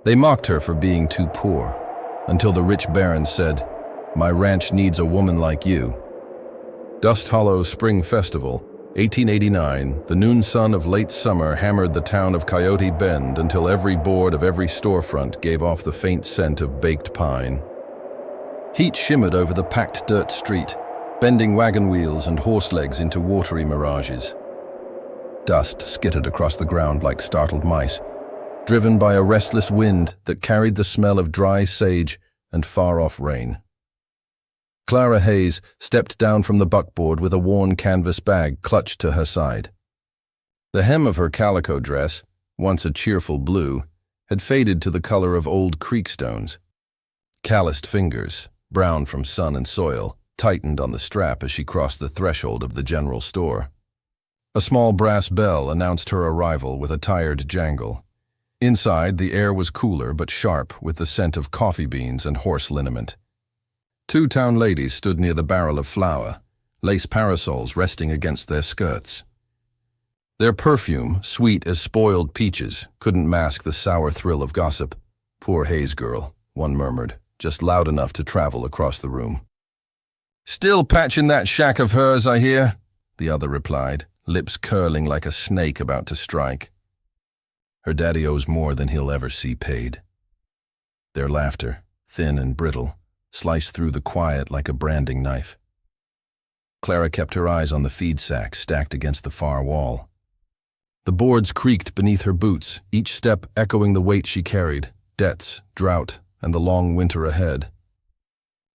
They mocked her for being too poor, until the rich baron said, "My ranch needs a woman like you." Dust Hollow Spring Festival, 1889, the noon sun of late summer hammered the town of Coyote Bend until every board of every storefront gave off the faint scent of baked pine. Heat shimmered over the packed dirt street, bending wagon wheels and horse legs into watery mirages. Dust skittered across the ground like startled mice, driven by a restless wind that carried the smell of dry sage and far-off rain. Clara Hayes stepped down from the buckboard with a worn canvas bag clutched to her side. The hem of her calico dress, once a cheerful blue, had faded to the color of old creek stones. Calloused fingers, brown from sun and soil, tightened on the strap as she crossed the threshold of the general store. A small brass bell announced her arrival with a tired jangle. Inside, the air was cooler but sharp with the scent of coffee beans and horse liniment. Two town ladies stood near the barrel of flour, lace parasols resting against their skirts. Their perfume, sweet as spoiled peaches, couldn't mask the sour thrill of gossip. "Poor Hayes girl," one murmured, just loud enough to travel across the room. "Still patching that shack of hers, I hear," the other replied, lips curling like a snake about to strike. "Her daddy owes more than he'll ever see paid." Their laughter, thin and brittle, sliced through the quiet like a branding knife. Clara kept her eyes on the feed sack stacked against the far wall. The boards creaked beneath her boots, each step echoing the weight she carried, debts, drought, and the long winter ahead.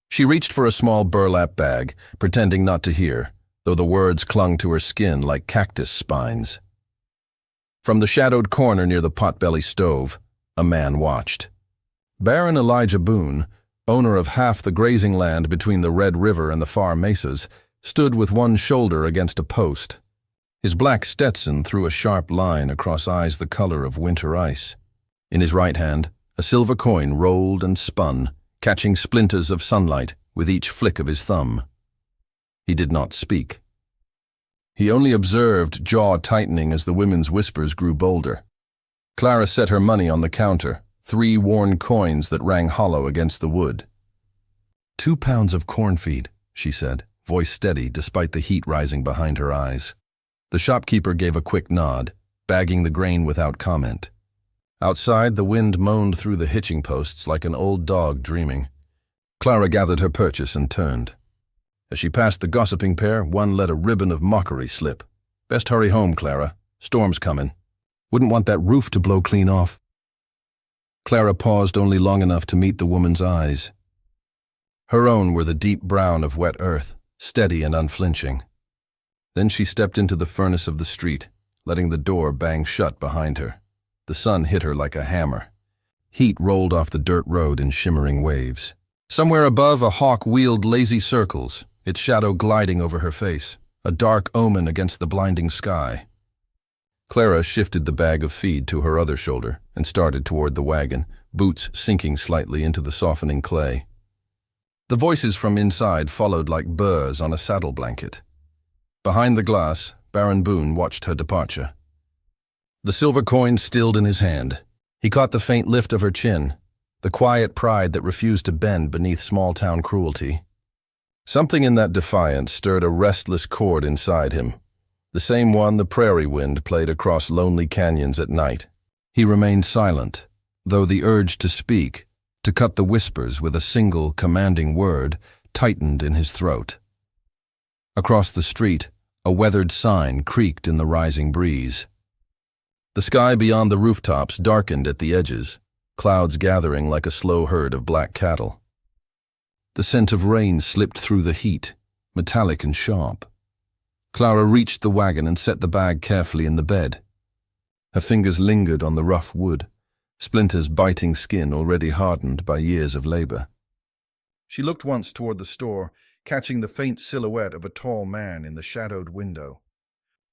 She reached for a small burlap bag, pretending not to hear, though the words clung to her skin like cactus spines. From the shadowed corner near the potbelly stove, a man watched. Baron Elijah Boone, owner of half the grazing land between the Red River and the far mesas, stood with one shoulder against a post. His black Stetson threw a sharp line across eyes the color of winter ice. In his right hand, a silver coin rolled and spun, catching splinters of sunlight with each flick of his thumb. He did not speak. He only observed, jaw tightening as the women's whispers grew bolder. Clara set her money on the counter, 3 worn coins that rang hollow against the wood. 2 pounds of corn feed, she said, voice steady despite the heat rising behind her eyes. The shopkeeper gave a quick nod, bagging the grain without comment. Outside, the wind moaned through the hitching posts like an old dog dreaming. Clara gathered her purchase and turned. As she passed the gossiping pair, one let a ribbon of mockery slip. "Best hurry home, Clara. Storm's coming. Wouldn't want that roof to blow clean off." Clara paused only long enough to meet the woman's eyes. Her own were the deep brown of wet earth, steady and unflinching. Then she stepped into the furnace of the street, letting the door bang shut behind her. The sun hit her like a hammer. Heat rolled off the dirt road in shimmering waves. Somewhere above, a hawk wheeled lazy circles, its shadow gliding over her face, a dark omen against the blinding sky. Clara shifted the bag of feed to her other shoulder and started toward the wagon, boots sinking slightly into the softening clay. The voices from inside followed like burrs on a saddle blanket. Behind the glass, Baron Boone watched her departure. The silver coin stilled in his hand. He caught the faint lift of her chin, the quiet pride that refused to bend beneath small-town cruelty. Something in that defiance stirred a restless chord inside him, the same one the prairie wind played across lonely canyons at night. He remained silent, though the urge to speak, to cut the whispers with a single commanding word, tightened in his throat. Across the street, a weathered sign creaked in the rising breeze. The sky beyond the rooftops darkened at the edges, clouds gathering like a slow herd of black cattle. The scent of rain slipped through the heat, metallic and sharp. Clara reached the wagon and set the bag carefully in the bed. Her fingers lingered on the rough wood, splinters biting skin already hardened by years of labor. She looked once toward the store, catching the faint silhouette of a tall man in the shadowed window.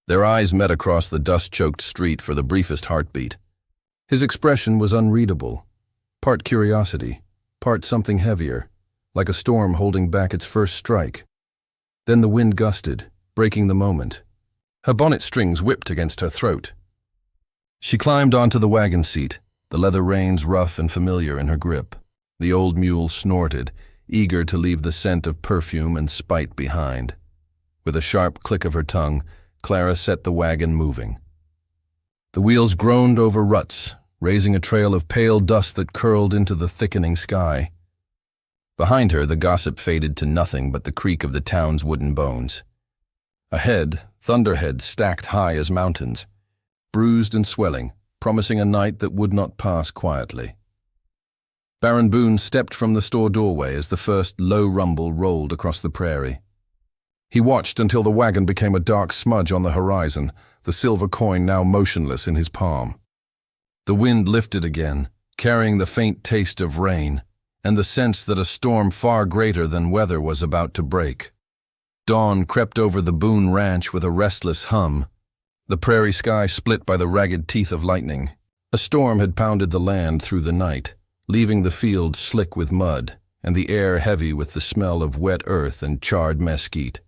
Their eyes met across the dust-choked street for the briefest heartbeat. His expression was unreadable, part curiosity, part something heavier, like a storm holding back its first strike. Then the wind gusted, breaking the moment. Her bonnet strings whipped against her throat. She climbed onto the wagon seat, the leather reins rough and familiar in her grip. The old mule snorted, eager to leave the scent of perfume and spite behind. With a sharp click of her tongue, Clara set the wagon moving. The wheels groaned over ruts, raising a trail of pale dust that curled into the thickening sky. Behind her, the gossip faded to nothing but the creak of the town's wooden bones. Ahead, thunderheads stacked high as mountains, bruised and swelling, promising a night that would not pass quietly. Baron Boone stepped from the store doorway as the first low rumble rolled across the prairie. He watched until the wagon became a dark smudge on the horizon, the silver coin now motionless in his palm. The wind lifted again, carrying the faint taste of rain, and the sense that a storm far greater than weather was about to break. Dawn crept over the Boone ranch with a restless hum, the prairie sky split by the ragged teeth of lightning. A storm had pounded the land through the night, leaving the fields slick with mud, and the air heavy with the smell of wet earth and charred mesquite.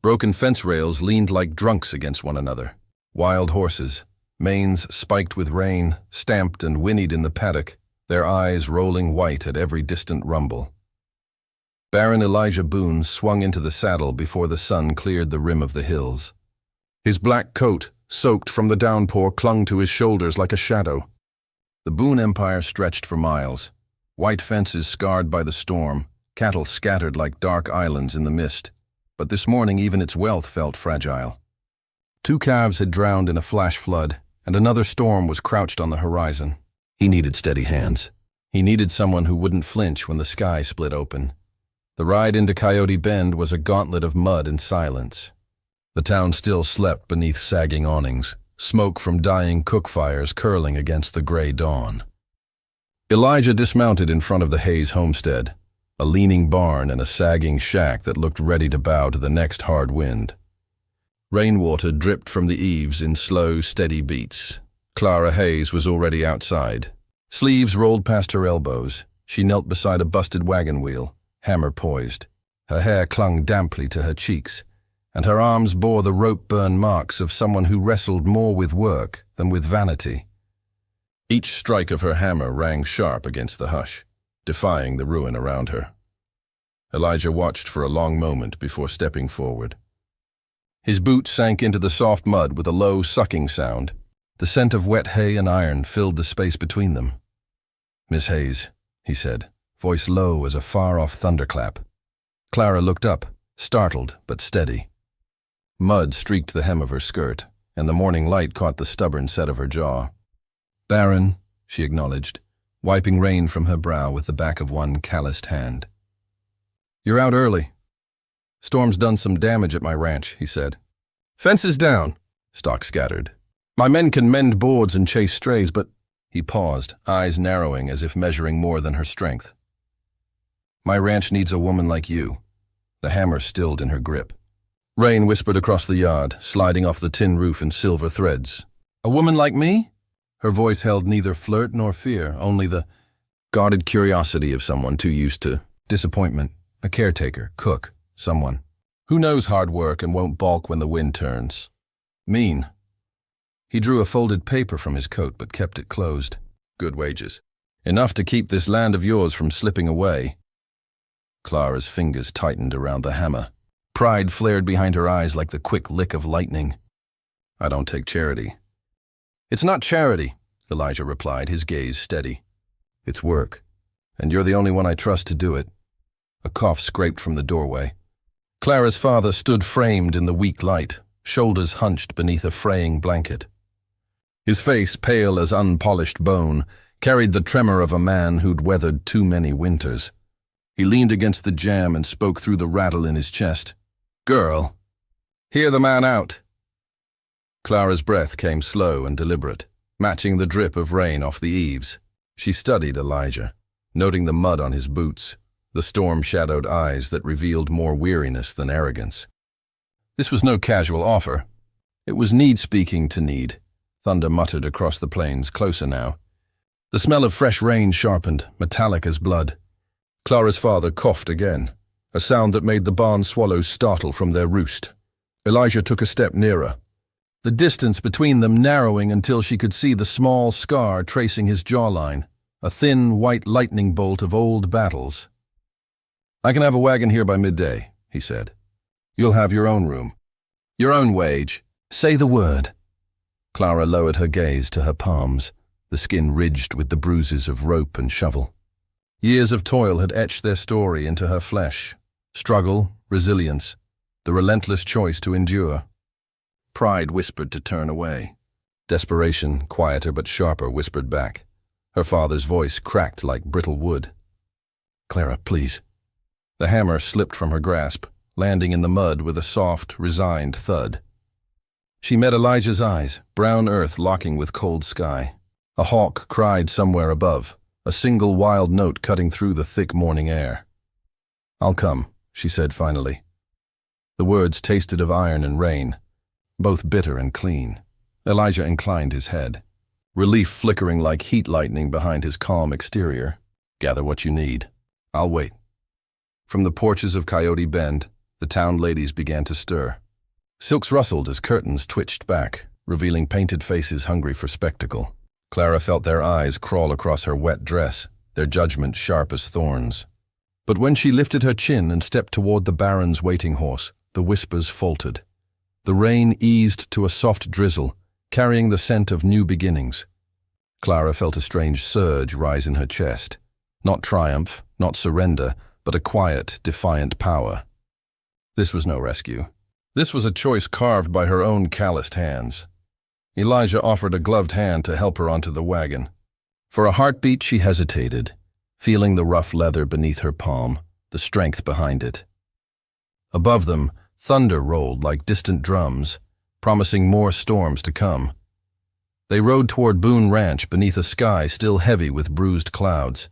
Broken fence rails leaned like drunks against one another. Wild horses, manes spiked with rain, stamped and whinnied in the paddock, their eyes rolling white at every distant rumble. Baron Elijah Boone swung into the saddle before the sun cleared the rim of the hills. His black coat, soaked from the downpour, clung to his shoulders like a shadow. The Boone Empire stretched for miles, white fences scarred by the storm, cattle scattered like dark islands in the mist, but this morning even its wealth felt fragile. 2 calves had drowned in a flash flood, and another storm was crouched on the horizon. He needed steady hands. He needed someone who wouldn't flinch when the sky split open. The ride into Coyote Bend was a gauntlet of mud and silence. The town still slept beneath sagging awnings, smoke from dying cook fires curling against the gray dawn. Elijah dismounted in front of the Hayes homestead, a leaning barn and a sagging shack that looked ready to bow to the next hard wind. Rainwater dripped from the eaves in slow, steady beats. Clara Hayes was already outside. Sleeves rolled past her elbows. She knelt beside a busted wagon wheel, hammer poised. Her hair clung damply to her cheeks, and her arms bore the rope-burn marks of someone who wrestled more with work than with vanity. Each strike of her hammer rang sharp against the hush, defying the ruin around her. Elijah watched for a long moment before stepping forward. His boots sank into the soft mud with a low, sucking sound. The scent of wet hay and iron filled the space between them. "Miss Hayes," he said, voice low as a far-off thunderclap. Clara looked up, startled but steady. Mud streaked the hem of her skirt, and the morning light caught the stubborn set of her jaw. "Baron," she acknowledged, wiping rain from her brow with the back of one calloused hand. "You're out early." "Storm's done some damage at my ranch," he said. "Fences down," stock scattered. "My men can mend boards and chase strays, but—" He paused, eyes narrowing as if measuring more than her strength. "My ranch needs a woman like you." The hammer stilled in her grip. Rain whispered across the yard, sliding off the tin roof in silver threads. "A woman like me?" Her voice held neither flirt nor fear, only the guarded curiosity of someone too used to disappointment, a caretaker, cook, someone who knows hard work and won't balk when the wind turns. "Mean." He drew a folded paper from his coat but kept it closed. "Good wages. Enough to keep this land of yours from slipping away." Clara's fingers tightened around the hammer. Pride flared behind her eyes like the quick lick of lightning. "I don't take charity." "It's not charity," Elijah replied, his gaze steady. "It's work, and you're the only one I trust to do it." A cough scraped from the doorway. Clara's father stood framed in the weak light, shoulders hunched beneath a fraying blanket. His face, pale as unpolished bone, carried the tremor of a man who'd weathered too many winters. He leaned against the jamb and spoke through the rattle in his chest. "Girl, hear the man out." Clara's breath came slow and deliberate, matching the drip of rain off the eaves. She studied Elijah, noting the mud on his boots, the storm-shadowed eyes that revealed more weariness than arrogance. This was no casual offer. It was need speaking to need. Thunder muttered across the plains, closer now. The smell of fresh rain sharpened, metallic as blood. Clara's father coughed again, a sound that made the barn swallows startle from their roost. Elijah took a step nearer. the distance between them narrowing until she could see the small scar tracing his jawline, a thin white lightning bolt of old battles. "I can have a wagon here by midday," he said. "You'll have your own room. Your own wage. Say the word." Clara lowered her gaze to her palms, the skin ridged with the bruises of rope and shovel. Years of toil had etched their story into her flesh. Struggle, resilience, the relentless choice to endure. Pride whispered to turn away. Desperation, quieter but sharper, whispered back. Her father's voice cracked like brittle wood. "Clara, please." The hammer slipped from her grasp, landing in the mud with a soft, resigned thud. She met Elijah's eyes, brown earth locking with cold sky. A hawk cried somewhere above, a single wild note cutting through the thick morning air. "I'll come," she said finally. The words tasted of iron and rain, both bitter and clean. Elijah inclined his head, relief flickering like heat lightning behind his calm exterior. "Gather what you need. I'll wait." From the porches of Coyote Bend, the town ladies began to stir. Silks rustled as curtains twitched back, revealing painted faces hungry for spectacle. Clara felt their eyes crawl across her wet dress, their judgment sharp as thorns. But when she lifted her chin and stepped toward the Baron's waiting horse, the whispers faltered. The rain eased to a soft drizzle, carrying the scent of new beginnings. Clara felt a strange surge rise in her chest. Not triumph, not surrender, but a quiet, defiant power. This was no rescue. This was a choice carved by her own calloused hands. Elijah offered a gloved hand to help her onto the wagon. For a heartbeat she hesitated, feeling the rough leather beneath her palm, the strength behind it. Above them, thunder rolled like distant drums, promising more storms to come. They rode toward Boone Ranch beneath a sky still heavy with bruised clouds.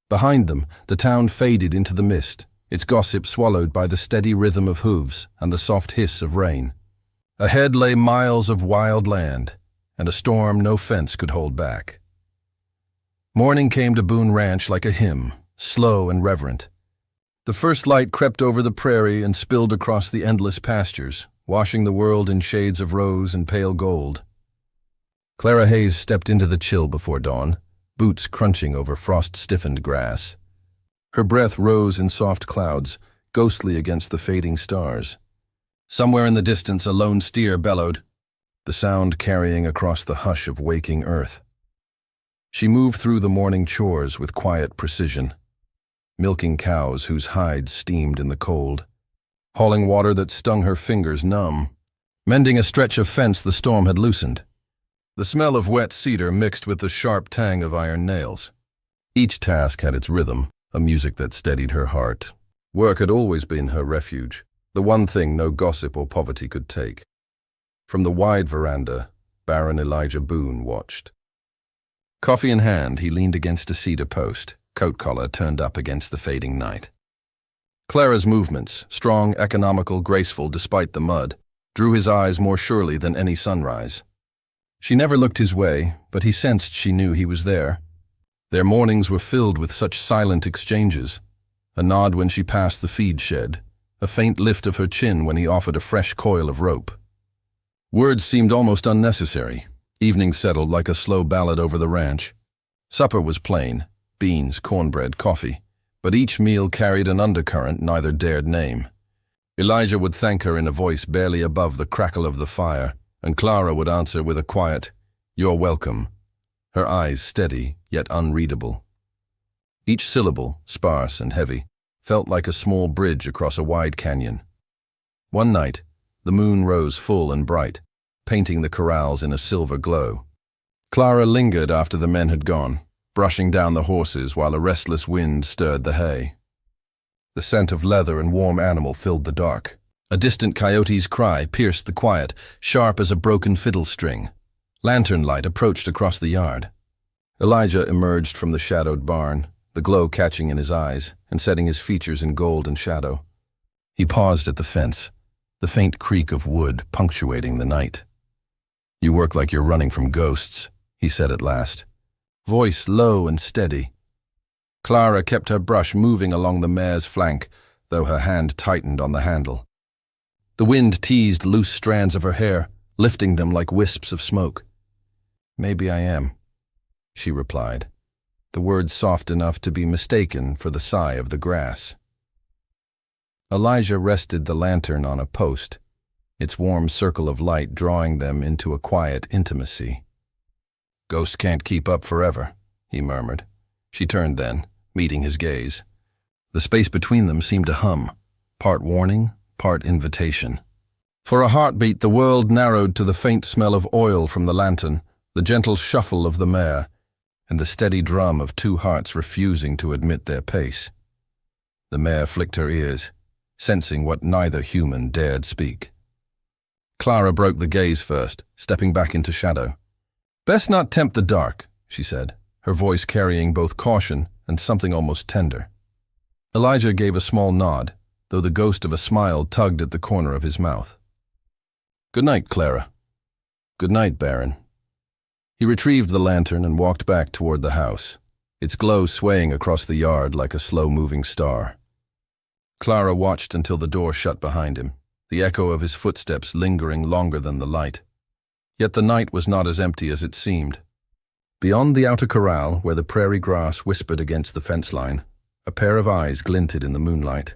Behind them, the town faded into the mist, its gossip swallowed by the steady rhythm of hooves and the soft hiss of rain. Ahead lay miles of wild land, and a storm no fence could hold back. Morning came to Boone Ranch like a hymn, slow and reverent. The first light crept over the prairie and spilled across the endless pastures, washing the world in shades of rose and pale gold. Clara Hayes stepped into the chill before dawn, boots crunching over frost-stiffened grass. Her breath rose in soft clouds, ghostly against the fading stars. Somewhere in the distance a lone steer bellowed, the sound carrying across the hush of waking earth. She moved through the morning chores with quiet precision, milking cows whose hides steamed in the cold, hauling water that stung her fingers numb, mending a stretch of fence the storm had loosened. The smell of wet cedar mixed with the sharp tang of iron nails. Each task had its rhythm, a music that steadied her heart. Work had always been her refuge, the one thing no gossip or poverty could take. From the wide veranda, Baron Elijah Boone watched. Coffee in hand, he leaned against a cedar post, coat collar turned up against the fading night. Clara's movements, strong, economical, graceful despite the mud, drew his eyes more surely than any sunrise. She never looked his way, but he sensed she knew he was there. Their mornings were filled with such silent exchanges. A nod when she passed the feed shed, a faint lift of her chin when he offered a fresh coil of rope. Words seemed almost unnecessary. Evening settled like a slow ballad over the ranch. Supper was plain, beans, cornbread, coffee, but each meal carried an undercurrent neither dared name. Elijah would thank her in a voice barely above the crackle of the fire, and Clara would answer with a quiet, "You're welcome," her eyes steady yet unreadable. Each syllable, sparse and heavy, felt like a small bridge across a wide canyon. One night, the moon rose full and bright, painting the corrals in a silver glow. Clara lingered after the men had gone, brushing down the horses while a restless wind stirred the hay. The scent of leather and warm animal filled the dark. A distant coyote's cry pierced the quiet, sharp as a broken fiddle string. Lantern light approached across the yard. Elijah emerged from the shadowed barn, the glow catching in his eyes and setting his features in gold and shadow. He paused at the fence, the faint creak of wood punctuating the night. "You work like you're running from ghosts," he said at last, voice low and steady. Clara kept her brush moving along the mare's flank, though her hand tightened on the handle. The wind teased loose strands of her hair, lifting them like wisps of smoke. "Maybe I am," she replied, the words soft enough to be mistaken for the sigh of the grass. Elijah rested the lantern on a post, its warm circle of light drawing them into a quiet intimacy. "Ghosts can't keep up forever," he murmured. She turned then, meeting his gaze. The space between them seemed to hum, part warning, part invitation. For a heartbeat, the world narrowed to the faint smell of oil from the lantern, the gentle shuffle of the mare, and the steady drum of two hearts refusing to admit their pace. The mare flicked her ears, sensing what neither human dared speak. Clara broke the gaze first, stepping back into shadow. "Best not tempt the dark," she said, her voice carrying both caution and something almost tender. Elijah gave a small nod, though the ghost of a smile tugged at the corner of his mouth. "Good night, Clara." "Good night, Baron." He retrieved the lantern and walked back toward the house, its glow swaying across the yard like a slow-moving star. Clara watched until the door shut behind him, the echo of his footsteps lingering longer than the light. Yet the night was not as empty as it seemed. Beyond the outer corral, where the prairie grass whispered against the fence line, a pair of eyes glinted in the moonlight.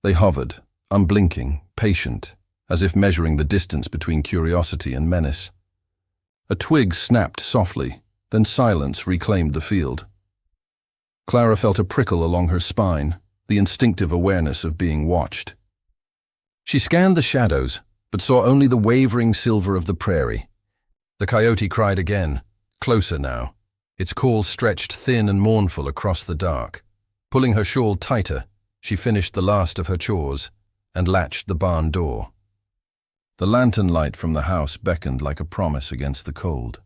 They hovered, unblinking, patient, as if measuring the distance between curiosity and menace. A twig snapped softly, then silence reclaimed the field. Clara felt a prickle along her spine, the instinctive awareness of being watched. She scanned the shadows, but saw only the wavering silver of the prairie. The coyote cried again, closer now, its call stretched thin and mournful across the dark. Pulling her shawl tighter, she finished the last of her chores and latched the barn door. The lantern light from the house beckoned like a promise against the cold.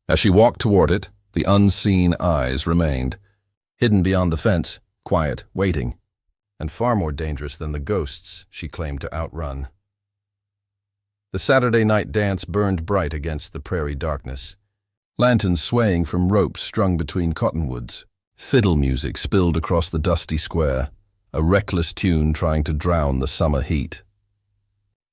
As she walked toward it, the unseen eyes remained, hidden beyond the fence, quiet, waiting, and far more dangerous than the ghosts she claimed to outrun. The Saturday night dance burned bright against the prairie darkness, lanterns swaying from ropes strung between cottonwoods. Fiddle music spilled across the dusty square, a reckless tune trying to drown the summer heat.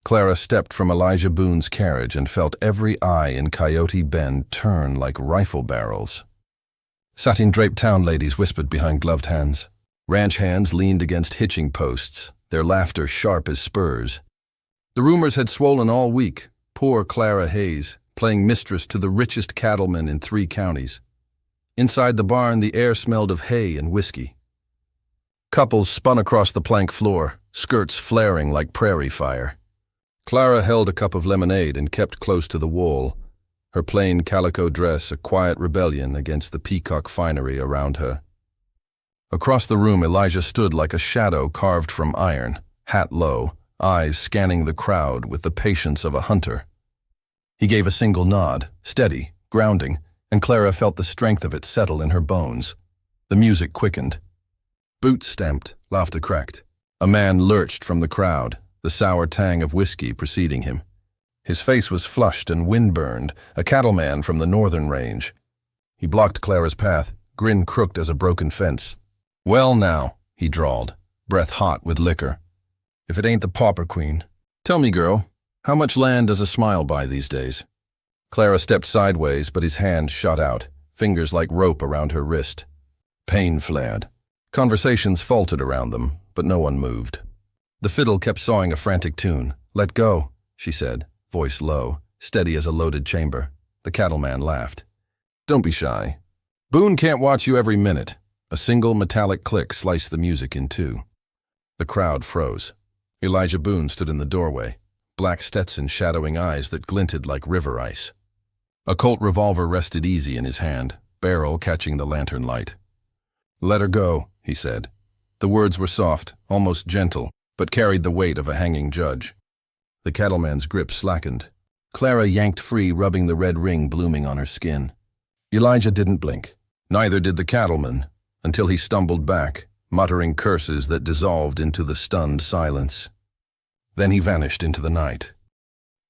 Clara stepped from Elijah Boone's carriage and felt every eye in Coyote Bend turn like rifle barrels. Satin-draped town ladies whispered behind gloved hands. Ranch hands leaned against hitching posts, their laughter sharp as spurs. The rumors had swollen all week, poor Clara Hayes, playing mistress to the richest cattlemen in 3 counties. Inside the barn, the air smelled of hay and whiskey. Couples spun across the plank floor, skirts flaring like prairie fire. Clara held a cup of lemonade and kept close to the wall, her plain calico dress a quiet rebellion against the peacock finery around her. Across the room, Elijah stood like a shadow carved from iron, hat low, eyes scanning the crowd with the patience of a hunter. He gave a single nod, steady, grounding, and Clara felt the strength of it settle in her bones. The music quickened. Boots stamped, laughter cracked. A man lurched from the crowd, the sour tang of whiskey preceding him. His face was flushed and windburned, a cattleman from the northern range. He blocked Clara's path, grin crooked as a broken fence. "Well now," he drawled, breath hot with liquor. "If it ain't the pauper queen. Tell me, girl, how much land does a smile buy these days?" Clara stepped sideways, but his hand shot out, fingers like rope around her wrist. Pain flared. Conversations faltered around them, but no one moved. The fiddle kept sawing a frantic tune. "Let go," she said, voice low, steady as a loaded chamber. The cattleman laughed. "Don't be shy. Boone can't watch you every minute." A single metallic click sliced the music in two. The crowd froze. Elijah Boone stood in the doorway, black Stetson shadowing eyes that glinted like river ice. A Colt revolver rested easy in his hand, barrel catching the lantern light. "Let her go," he said. The words were soft, almost gentle, but carried the weight of a hanging judge. The cattleman's grip slackened. Clara yanked free, rubbing the red ring blooming on her skin. Elijah didn't blink. Neither did the cattleman, until he stumbled back, muttering curses that dissolved into the stunned silence. Then he vanished into the night.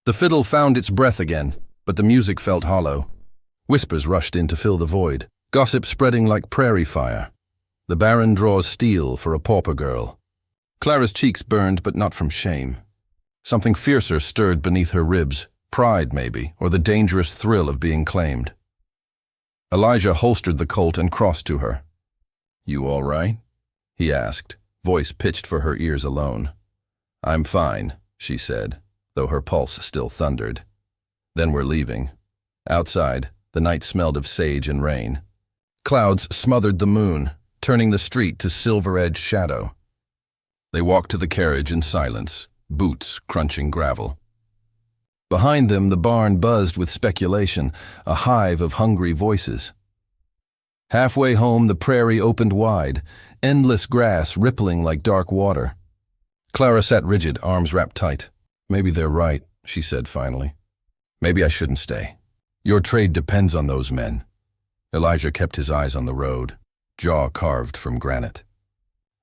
The fiddle found its breath again, but the music felt hollow. Whispers rushed in to fill the void, gossip spreading like prairie fire. The Baron draws steel for a pauper girl. Clara's cheeks burned, but not from shame. Something fiercer stirred beneath her ribs, Pride, maybe, or the dangerous thrill of being claimed. Elijah holstered the Colt and crossed to her. "You all right?" he asked, voice pitched for her ears alone. "I'm fine," she said, though her pulse still thundered. "Then we're leaving." Outside, the night smelled of sage and rain. Clouds smothered the moon, turning the street to silver-edged shadow. They walked to the carriage in silence, boots crunching gravel. Behind them, the barn buzzed with speculation, a hive of hungry voices. Halfway home, the prairie opened wide, endless grass rippling like dark water. Clara sat rigid, arms wrapped tight. "Maybe they're right," she said finally. "Maybe I shouldn't stay. Your trade depends on those men." Elijah kept his eyes on the road, jaw carved from granite.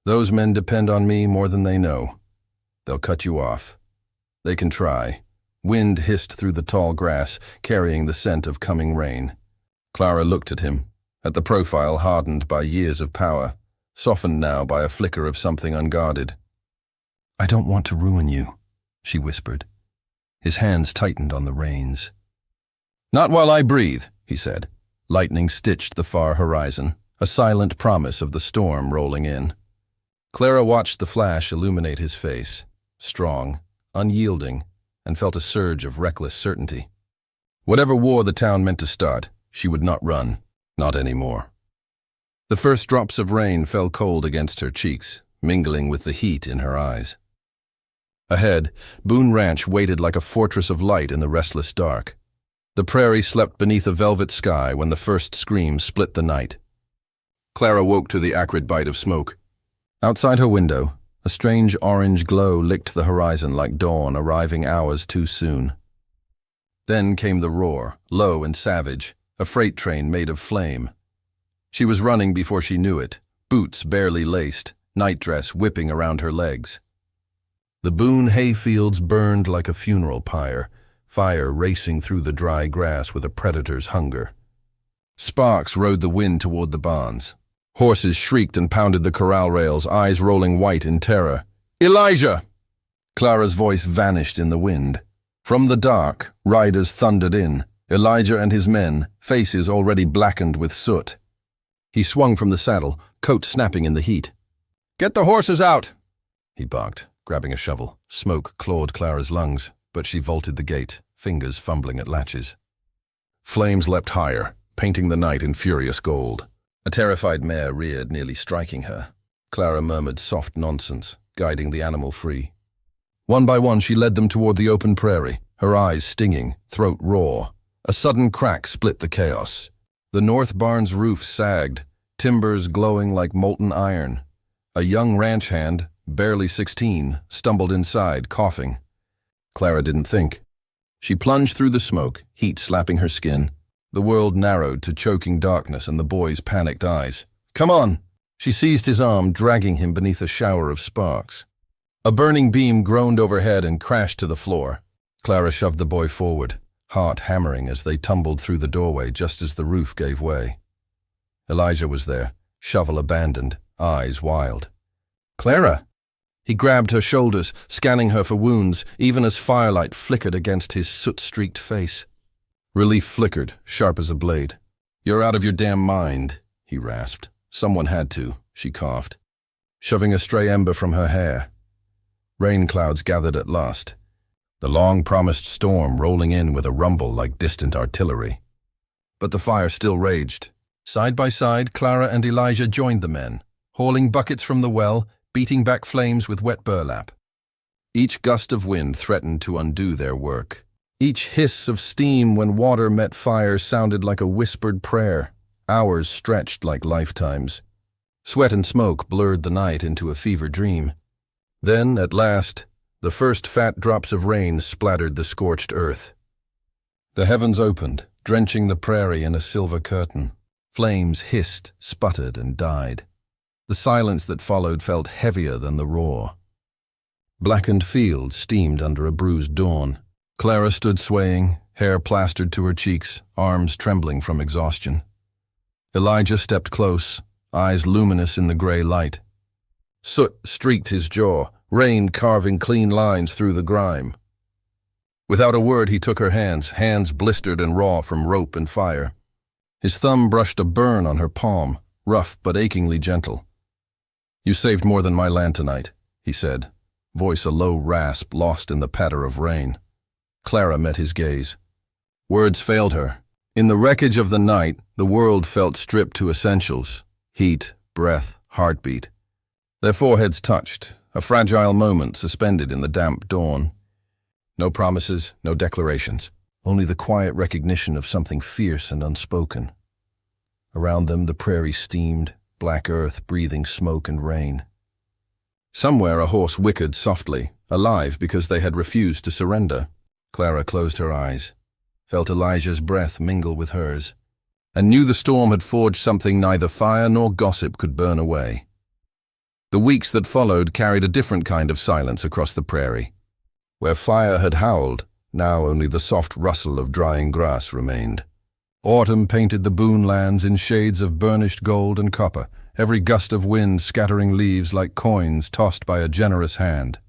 "Those men depend on me more than they know. They'll cut you off. They can try." Wind hissed through the tall grass, carrying the scent of coming rain. Clara looked at him, at the profile hardened by years of power, softened now by a flicker of something unguarded. "I don't want to ruin you," she whispered. His hands tightened on the reins. "Not while I breathe," he said. Lightning stitched the far horizon, a silent promise of the storm rolling in. Clara watched the flash illuminate his face, strong, unyielding, and felt a surge of reckless certainty. Whatever war the town meant to start, she would not run, not anymore. The first drops of rain fell cold against her cheeks, mingling with the heat in her eyes. Ahead, Boone Ranch waited like a fortress of light in the restless dark. The prairie slept beneath a velvet sky when the first scream split the night. Clara woke to the acrid bite of smoke. Outside her window, a strange orange glow licked the horizon like dawn arriving hours too soon. Then came the roar, low and savage, a freight train made of flame. She was running before she knew it, boots barely laced, nightdress whipping around her legs. The Boone hayfields burned like a funeral pyre, fire racing through the dry grass with a predator's hunger. Sparks rode the wind toward the barns. Horses shrieked and pounded the corral rails, eyes rolling white in terror. "Elijah!" Clara's voice vanished in the wind. From the dark, riders thundered in, Elijah and his men, faces already blackened with soot. He swung from the saddle, coat snapping in the heat. "Get the horses out!" he barked, grabbing a shovel. Smoke clawed Clara's lungs, but she vaulted the gate, fingers fumbling at latches. Flames leapt higher, painting the night in furious gold. A terrified mare reared, nearly striking her. Clara murmured soft nonsense, guiding the animal free. One by one she led them toward the open prairie, her eyes stinging, throat raw. A sudden crack split the chaos. The north barn's roof sagged, timbers glowing like molten iron. A young ranch hand, barely 16, stumbled inside, coughing. Clara didn't think. She plunged through the smoke, heat slapping her skin. The world narrowed to choking darkness and the boy's panicked eyes. "Come on!" She seized his arm, dragging him beneath a shower of sparks. A burning beam groaned overhead and crashed to the floor. Clara shoved the boy forward, heart hammering as they tumbled through the doorway just as the roof gave way. Elijah was there, shovel abandoned, eyes wild. "Clara!" He grabbed her shoulders, scanning her for wounds, even as firelight flickered against his soot-streaked face. Relief flickered, sharp as a blade. "You're out of your damn mind," he rasped. "Someone had to," she coughed, shoving a stray ember from her hair. Rain clouds gathered at last, the long-promised storm rolling in with a rumble like distant artillery. But the fire still raged. Side by side, Clara and Elijah joined the men, hauling buckets from the well, beating back flames with wet burlap. Each gust of wind threatened to undo their work. Each hiss of steam when water met fire sounded like a whispered prayer. Hours stretched like lifetimes. Sweat and smoke blurred the night into a fever dream. Then, at last, the first fat drops of rain splattered the scorched earth. The heavens opened, drenching the prairie in a silver curtain. Flames hissed, sputtered, and died. The silence that followed felt heavier than the roar. Blackened fields steamed under a bruised dawn. Clara stood swaying, hair plastered to her cheeks, arms trembling from exhaustion. Elijah stepped close, eyes luminous in the gray light. Soot streaked his jaw, rain carving clean lines through the grime. Without a word, he took her hands blistered and raw from rope and fire. His thumb brushed a burn on her palm, rough but achingly gentle. "You saved more than my land tonight," he said, voice a low rasp lost in the patter of rain. Clara met his gaze. Words failed her. In the wreckage of the night, the world felt stripped to essentials: heat, breath, heartbeat. Their foreheads touched, a fragile moment suspended in the damp dawn. No promises, no declarations, only the quiet recognition of something fierce and unspoken. Around them the prairie steamed, black earth breathing smoke and rain. Somewhere a horse whickered softly, alive because they had refused to surrender. Clara closed her eyes, felt Elijah's breath mingle with hers, and knew the storm had forged something neither fire nor gossip could burn away. The weeks that followed carried a different kind of silence across the prairie. Where fire had howled, now only the soft rustle of drying grass remained. Autumn painted the boon lands in shades of burnished gold and copper, every gust of wind scattering leaves like coins tossed by a generous hand.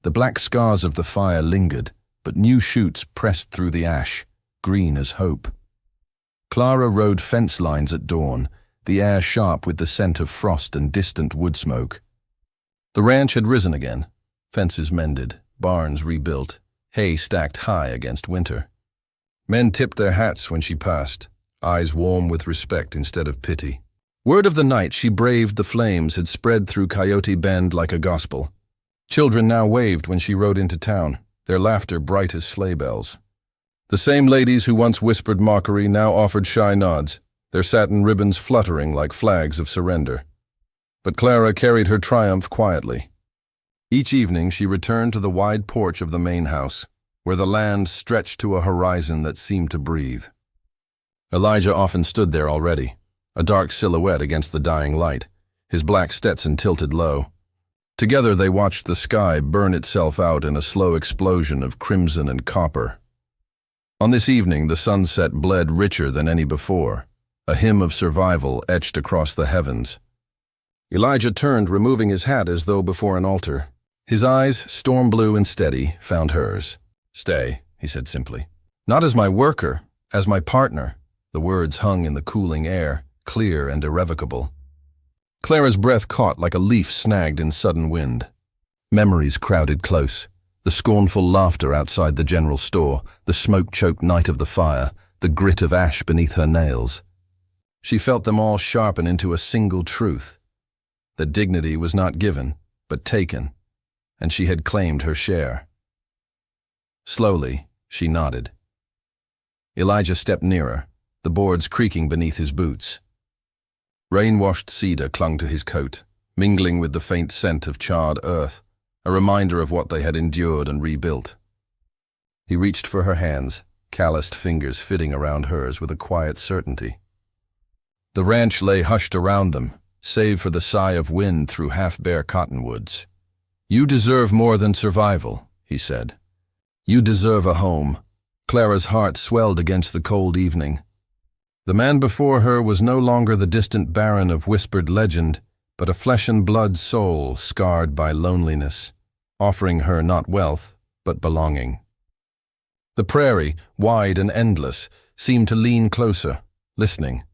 The black scars of the fire lingered, but new shoots pressed through the ash, green as hope. Clara rode fence lines at dawn, the air sharp with the scent of frost and distant wood smoke. The ranch had risen again, fences mended, barns rebuilt, hay stacked high against winter. Men tipped their hats when she passed, eyes warm with respect instead of pity. Word of the night she braved the flames had spread through Coyote Bend like a gospel. Children now waved when she rode into town, their laughter bright as sleigh bells. The same ladies who once whispered mockery now offered shy nods, their satin ribbons fluttering like flags of surrender. But Clara carried her triumph quietly. Each evening she returned to the wide porch of the main house, where the land stretched to a horizon that seemed to breathe. Elijah often stood there already, a dark silhouette against the dying light, his black Stetson tilted low. Together they watched the sky burn itself out in a slow explosion of crimson and copper. On this evening the sunset bled richer than any before, a hymn of survival etched across the heavens. Elijah turned, removing his hat as though before an altar. His eyes, storm blue and steady, found hers. "Stay," he said simply. "Not as my worker, as my partner." The words hung in the cooling air, clear and irrevocable. Clara's breath caught like a leaf snagged in sudden wind. Memories crowded close. The scornful laughter outside the general store, the smoke-choked night of the fire, the grit of ash beneath her nails. She felt them all sharpen into a single truth. That dignity was not given, but taken, and she had claimed her share. Slowly, she nodded. Elijah stepped nearer, the boards creaking beneath his boots. Rain-washed cedar clung to his coat, mingling with the faint scent of charred earth, a reminder of what they had endured and rebuilt. He reached for her hands, calloused fingers fitting around hers with a quiet certainty. The ranch lay hushed around them, save for the sigh of wind through half-bare cottonwoods. "You deserve more than survival," he said. "You deserve a home." Clara's heart swelled against the cold evening. The man before her was no longer the distant baron of whispered legend, but a flesh-and-blood soul scarred by loneliness, offering her not wealth, but belonging. The prairie, wide and endless, seemed to lean closer, listening.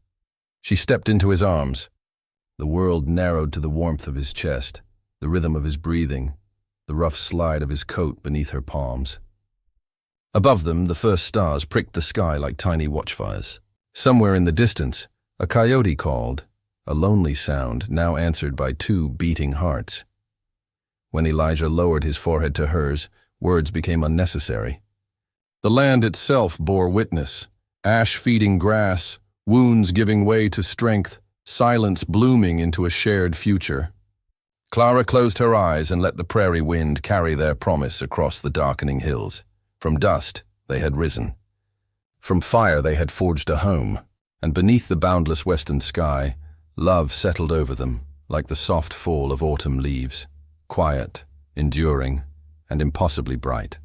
She stepped into his arms. The world narrowed to the warmth of his chest, the rhythm of his breathing, the rough slide of his coat beneath her palms. Above them, the first stars pricked the sky like tiny watchfires. Somewhere in the distance, a coyote called, a lonely sound now answered by two beating hearts. When Elijah lowered his forehead to hers, words became unnecessary. The land itself bore witness, ash feeding grass, wounds giving way to strength, silence blooming into a shared future. Clara closed her eyes and let the prairie wind carry their promise across the darkening hills. From dust, they had risen. From fire they had forged a home, and beneath the boundless western sky, love settled over them like the soft fall of autumn leaves, quiet, enduring, and impossibly bright.